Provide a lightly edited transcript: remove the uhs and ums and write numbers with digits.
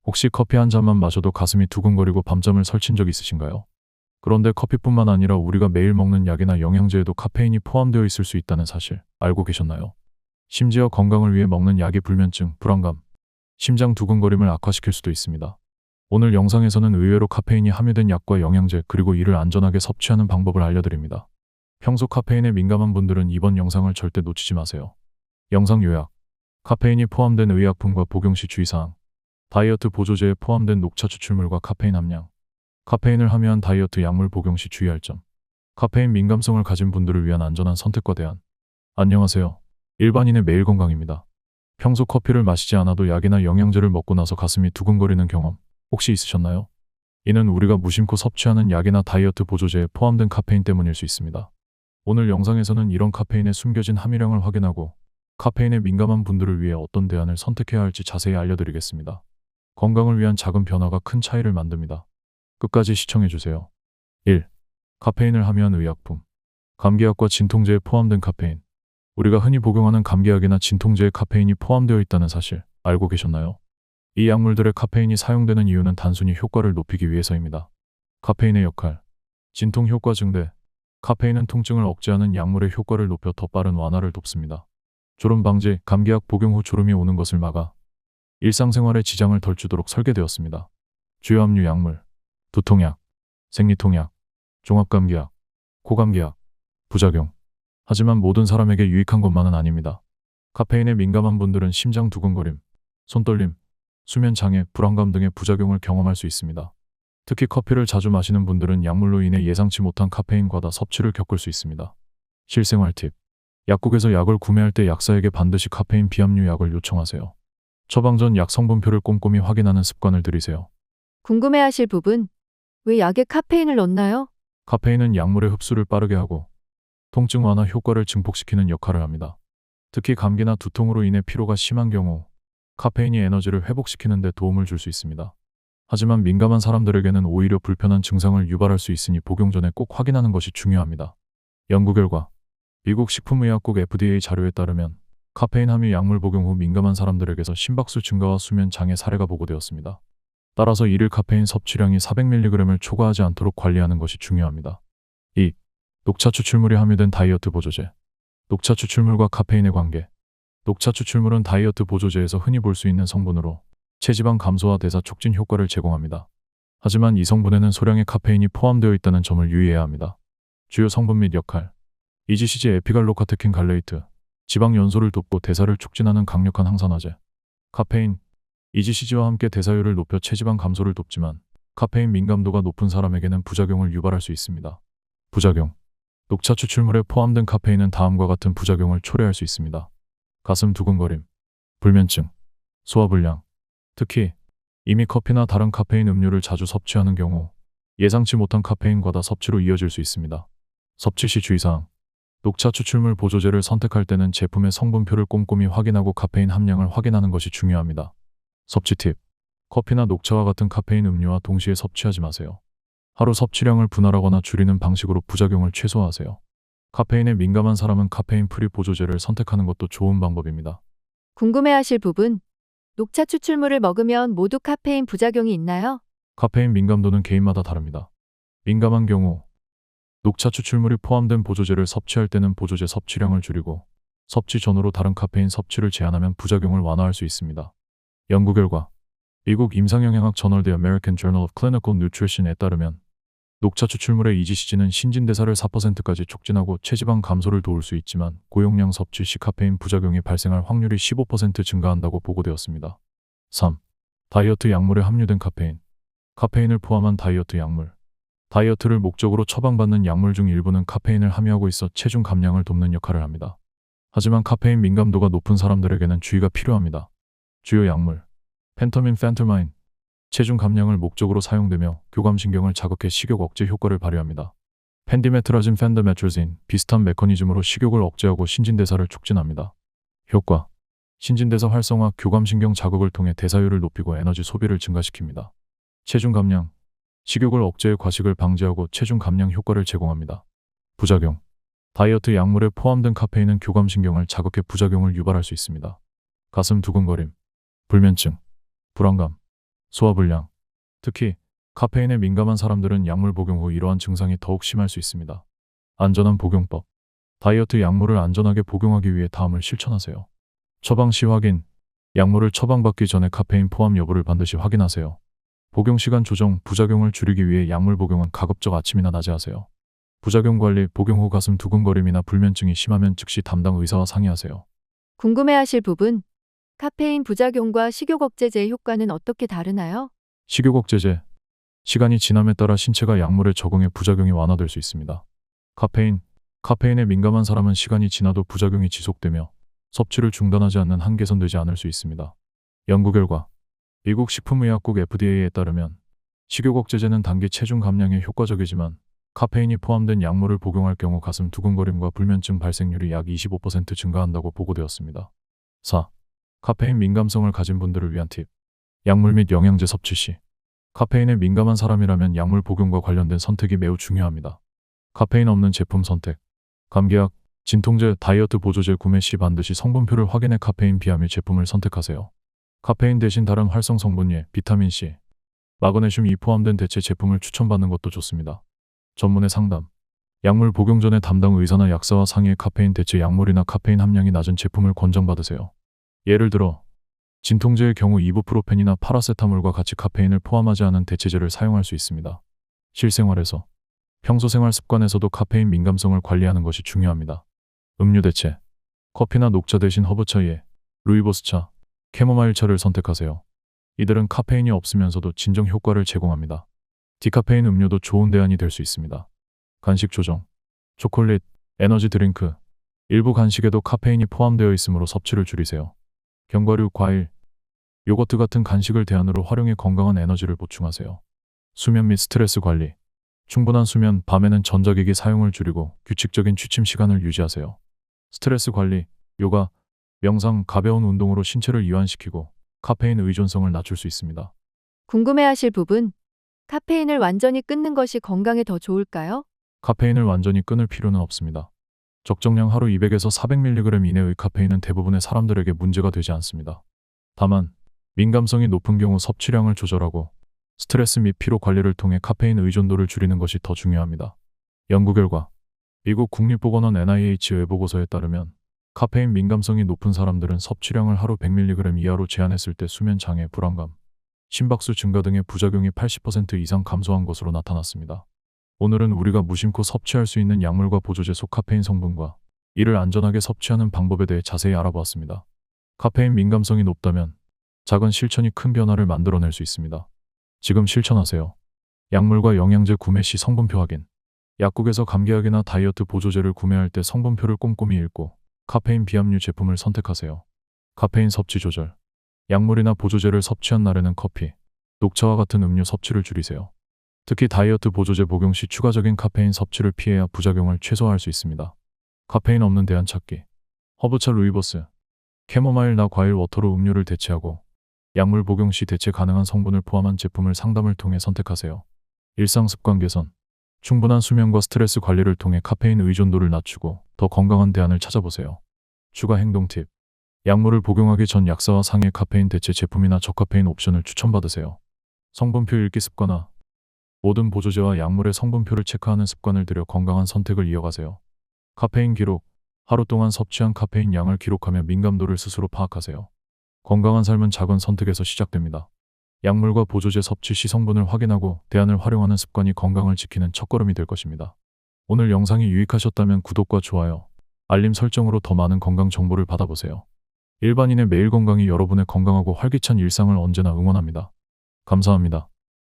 혹시 커피 한 잔만 마셔도 가슴이 두근거리고 밤잠을 설친 적 있으신가요? 그런데 커피뿐만 아니라 우리가 매일 먹는 약이나 영양제에도 카페인이 포함되어 있을 수 있다는 사실 알고 계셨나요? 심지어 건강을 위해 먹는 약이 불면증, 불안감, 심장 두근거림을 악화시킬 수도 있습니다. 오늘 영상에서는 의외로 카페인이 함유된 약과 영양제 그리고 이를 안전하게 섭취하는 방법을 알려드립니다. 평소 카페인에 민감한 분들은 이번 영상을 절대 놓치지 마세요. 영상 요약. 카페인이 포함된 의약품과 복용 시 주의사항. 다이어트 보조제에 포함된 녹차 추출물과 카페인 함량. 카페인을 함유한 다이어트 약물 복용 시 주의할 점. 카페인 민감성을 가진 분들을 위한 안전한 선택과 대안. 안녕하세요. 일반인의 매일 건강입니다. 평소 커피를 마시지 않아도 약이나 영양제를 먹고 나서 가슴이 두근거리는 경험 혹시 있으셨나요? 이는 우리가 무심코 섭취하는 약이나 다이어트 보조제에 포함된 카페인 때문일 수 있습니다. 오늘 영상에서는 이런 카페인의 숨겨진 함유량을 확인하고 카페인에 민감한 분들을 위해 어떤 대안을 선택해야 할지 자세히 알려드리겠습니다. 건강을 위한 작은 변화가 큰 차이를 만듭니다. 끝까지 시청해주세요. 1. 카페인을 함유한 의약품. 감기약과 진통제에 포함된 카페인. 우리가 흔히 복용하는 감기약이나 진통제에 카페인이 포함되어 있다는 사실 알고 계셨나요? 이 약물들의 카페인이 사용되는 이유는 단순히 효과를 높이기 위해서입니다. 카페인의 역할. 진통 효과 증대. 카페인은 통증을 억제하는 약물의 효과를 높여 더 빠른 완화를 돕습니다. 졸음 방지. 감기약 복용 후 졸음이 오는 것을 막아 일상생활에 지장을 덜 주도록 설계되었습니다. 주요 함유 약물. 두통약, 생리통약, 종합감기약, 코감기약. 부작용. 하지만 모든 사람에게 유익한 것만은 아닙니다. 카페인에 민감한 분들은 심장 두근거림, 손떨림, 수면 장애, 불안감 등의 부작용을 경험할 수 있습니다. 특히 커피를 자주 마시는 분들은 약물로 인해 예상치 못한 카페인 과다 섭취를 겪을 수 있습니다. 실생활 팁. 약국에서 약을 구매할 때 약사에게 반드시 카페인 비함유 약을 요청하세요. 처방 전 약 성분표를 꼼꼼히 확인하는 습관을 들이세요. 궁금해하실 부분. 왜 약에 카페인을 넣나요? 카페인은 약물의 흡수를 빠르게 하고 통증 완화 효과를 증폭시키는 역할을 합니다. 특히 감기나 두통으로 인해 피로가 심한 경우 카페인이 에너지를 회복시키는 데 도움을 줄 수 있습니다. 하지만 민감한 사람들에게는 오히려 불편한 증상을 유발할 수 있으니 복용 전에 꼭 확인하는 것이 중요합니다. 연구 결과. 미국 식품의약국 FDA 자료에 따르면 카페인 함유 약물 복용 후 민감한 사람들에게서 심박수 증가와 수면 장애 사례가 보고되었습니다. 따라서 일일 카페인 섭취량이 400mg을 초과하지 않도록 관리하는 것이 중요합니다. 2. 녹차 추출물이 함유된 다이어트 보조제. 녹차 추출물과 카페인의 관계. 녹차 추출물은 다이어트 보조제에서 흔히 볼 수 있는 성분으로 체지방 감소와 대사 촉진 효과를 제공합니다. 하지만 이 성분에는 소량의 카페인이 포함되어 있다는 점을 유의해야 합니다. 주요 성분 및 역할. 이지시지 에피갈로카테킨 갈레이트. 지방 연소를 돕고 대사를 촉진하는 강력한 항산화제. 카페인. 이지시지와 함께 대사율을 높여 체지방 감소를 돕지만 카페인 민감도가 높은 사람에게는 부작용을 유발할 수 있습니다. 부작용. 녹차 추출물에 포함된 카페인은 다음과 같은 부작용을 초래할 수 있습니다. 가슴 두근거림, 불면증, 소화불량. 특히 이미 커피나 다른 카페인 음료를 자주 섭취하는 경우 예상치 못한 카페인 과다 섭취로 이어질 수 있습니다. 섭취 시 주의사항. 녹차 추출물 보조제를 선택할 때는 제품의 성분표를 꼼꼼히 확인하고 카페인 함량을 확인하는 것이 중요합니다. 섭취 팁. 커피나 녹차와 같은 카페인 음료와 동시에 섭취하지 마세요. 하루 섭취량을 분할하거나 줄이는 방식으로 부작용을 최소화하세요. 카페인에 민감한 사람은 카페인 프리 보조제를 선택하는 것도 좋은 방법입니다. 궁금해하실 부분. 녹차 추출물을 먹으면 모두 카페인 부작용이 있나요? 카페인 민감도는 개인마다 다릅니다. 민감한 경우 녹차 추출물이 포함된 보조제를 섭취할 때는 보조제 섭취량을 줄이고 섭취 전후로 다른 카페인 섭취를 제한하면 부작용을 완화할 수 있습니다. 연구 결과. 미국 임상영양학 저널 The American Journal of Clinical Nutrition에 따르면 녹차 추출물의 이지시지는 신진대사를 4%까지 촉진하고 체지방 감소를 도울 수 있지만 고용량 섭취 시 카페인 부작용이 발생할 확률이 15% 증가한다고 보고되었습니다. 3. 다이어트 약물에 함유된 카페인. 카페인을 포함한 다이어트 약물. 다이어트를 목적으로 처방받는 약물 중 일부는 카페인을 함유하고 있어 체중 감량을 돕는 역할을 합니다. 하지만 카페인 민감도가 높은 사람들에게는 주의가 필요합니다. 주요 약물. 펜터민, 펜터마인. 체중 감량을 목적으로 사용되며 교감신경을 자극해 식욕 억제 효과를 발휘합니다. 펜디메트라진, 펜더메트라진. 비슷한 메커니즘으로 식욕을 억제하고 신진대사를 촉진합니다. 효과. 신진대사 활성화, 교감신경 자극을 통해 대사율을 높이고 에너지 소비를 증가시킵니다. 체중 감량. 식욕을 억제해 과식을 방지하고 체중 감량 효과를 제공합니다. 부작용. 다이어트 약물에 포함된 카페인은 교감신경을 자극해 부작용을 유발할 수 있습니다. 가슴 두근거림, 불면증, 불안감, 소화불량. 특히 카페인에 민감한 사람들은 약물 복용 후 이러한 증상이 더욱 심할 수 있습니다. 안전한 복용법. 다이어트 약물을 안전하게 복용하기 위해 다음을 실천하세요. 처방 시 확인. 약물을 처방받기 전에 카페인 포함 여부를 반드시 확인하세요. 복용 시간 조정. 부작용을 줄이기 위해 약물 복용은 가급적 아침이나 낮에 하세요. 부작용 관리. 복용 후 가슴 두근거림이나 불면증이 심하면 즉시 담당 의사와 상의하세요. 궁금해하실 부분. 카페인 부작용과 식욕 억제제의 효과는 어떻게 다르나요? 식욕 억제제. 시간이 지남에 따라 신체가 약물에 적응해 부작용이 완화될 수 있습니다. 카페인. 카페인에 민감한 사람은 시간이 지나도 부작용이 지속되며 섭취를 중단하지 않는 한 개선되지 않을 수 있습니다. 연구 결과. 미국 식품의약국 FDA에 따르면 식욕 억제제는 단기 체중 감량에 효과적이지만 카페인이 포함된 약물을 복용할 경우 가슴 두근거림과 불면증 발생률이 약 25% 증가한다고 보고되었습니다. 4. 카페인 민감성을 가진 분들을 위한 팁. 약물 및 영양제 섭취 시. 카페인에 민감한 사람이라면 약물 복용과 관련된 선택이 매우 중요합니다. 카페인 없는 제품 선택. 감기약, 진통제, 다이어트 보조제 구매 시 반드시 성분표를 확인해 카페인 비함일 제품을 선택하세요. 카페인 대신 다른 활성 성분예, 비타민C, 마그네슘이 포함된 대체 제품을 추천받는 것도 좋습니다. 전문의 상담. 약물 복용 전에 담당 의사나 약사와 상의해 카페인 대체 약물이나 카페인 함량이 낮은 제품을 권장받으세요. 예를 들어 진통제의 경우 이부프로펜이나 파라세타몰과 같이 카페인을 포함하지 않은 대체제를 사용할 수 있습니다. 실생활에서. 평소 생활 습관에서도 카페인 민감성을 관리하는 것이 중요합니다. 음료 대체. 커피나 녹차 대신 허브차에 루이보스차, 캐모마일차를 선택하세요. 이들은 카페인이 없으면서도 진정 효과를 제공합니다. 디카페인 음료도 좋은 대안이 될 수 있습니다. 간식 조정. 초콜릿, 에너지 드링크. 일부 간식에도 카페인이 포함되어 있으므로 섭취를 줄이세요. 견과류, 과일, 요거트 같은 간식을 대안으로 활용해 건강한 에너지를 보충하세요. 수면 및 스트레스 관리. 충분한 수면, 밤에는 전자기기 사용을 줄이고 규칙적인 취침 시간을 유지하세요. 스트레스 관리, 요가, 명상, 가벼운 운동으로 신체를 이완시키고 카페인 의존성을 낮출 수 있습니다. 궁금해하실 부분. 카페인을 완전히 끊는 것이 건강에 더 좋을까요? 카페인을 완전히 끊을 필요는 없습니다. 적정량 하루 200에서 400mg 이내의 카페인은 대부분의 사람들에게 문제가 되지 않습니다. 다만 민감성이 높은 경우 섭취량을 조절하고 스트레스 및 피로 관리를 통해 카페인 의존도를 줄이는 것이 더 중요합니다. 연구 결과. 미국 국립보건원 NIH 외보고서에 따르면 카페인 민감성이 높은 사람들은 섭취량을 하루 100mg 이하로 제한했을 때 수면 장애, 불안감, 심박수 증가 등의 부작용이 80% 이상 감소한 것으로 나타났습니다. 오늘은 우리가 무심코 섭취할 수 있는 약물과 보조제 속 카페인 성분과 이를 안전하게 섭취하는 방법에 대해 자세히 알아보았습니다. 카페인 민감성이 높다면 작은 실천이 큰 변화를 만들어낼 수 있습니다. 지금 실천하세요. 약물과 영양제 구매 시 성분표 확인. 약국에서 감기약이나 다이어트 보조제를 구매할 때 성분표를 꼼꼼히 읽고 카페인 비함류 제품을 선택하세요. 카페인 섭취 조절. 약물이나 보조제를 섭취한 날에는 커피, 녹차와 같은 음료 섭취를 줄이세요. 특히 다이어트 보조제 복용 시 추가적인 카페인 섭취를 피해야 부작용을 최소화할 수 있습니다. 카페인 없는 대안 찾기. 허브차, 루이보스, 캐모마일, 과일 워터로 음료를 대체하고 약물 복용 시 대체 가능한 성분을 포함한 제품을 상담을 통해 선택하세요. 일상 습관 개선. 충분한 수면과 스트레스 관리를 통해 카페인 의존도를 낮추고 더 건강한 대안을 찾아보세요. 추가 행동 팁. 약물을 복용하기 전 약사와 상의해 카페인 대체 제품이나 저카페인 옵션을 추천받으세요. 성분표 읽기 습관화. 모든 보조제와 약물의 성분표를 체크하는 습관을 들여 건강한 선택을 이어가세요. 카페인 기록. 하루 동안 섭취한 카페인 양을 기록하며 민감도를 스스로 파악하세요. 건강한 삶은 작은 선택에서 시작됩니다. 약물과 보조제 섭취 시 성분을 확인하고 대안을 활용하는 습관이 건강을 지키는 첫걸음이 될 것입니다. 오늘 영상이 유익하셨다면 구독과 좋아요, 알림 설정으로 더 많은 건강 정보를 받아보세요. 일반인의 매일 건강이 여러분의 건강하고 활기찬 일상을 언제나 응원합니다. 감사합니다.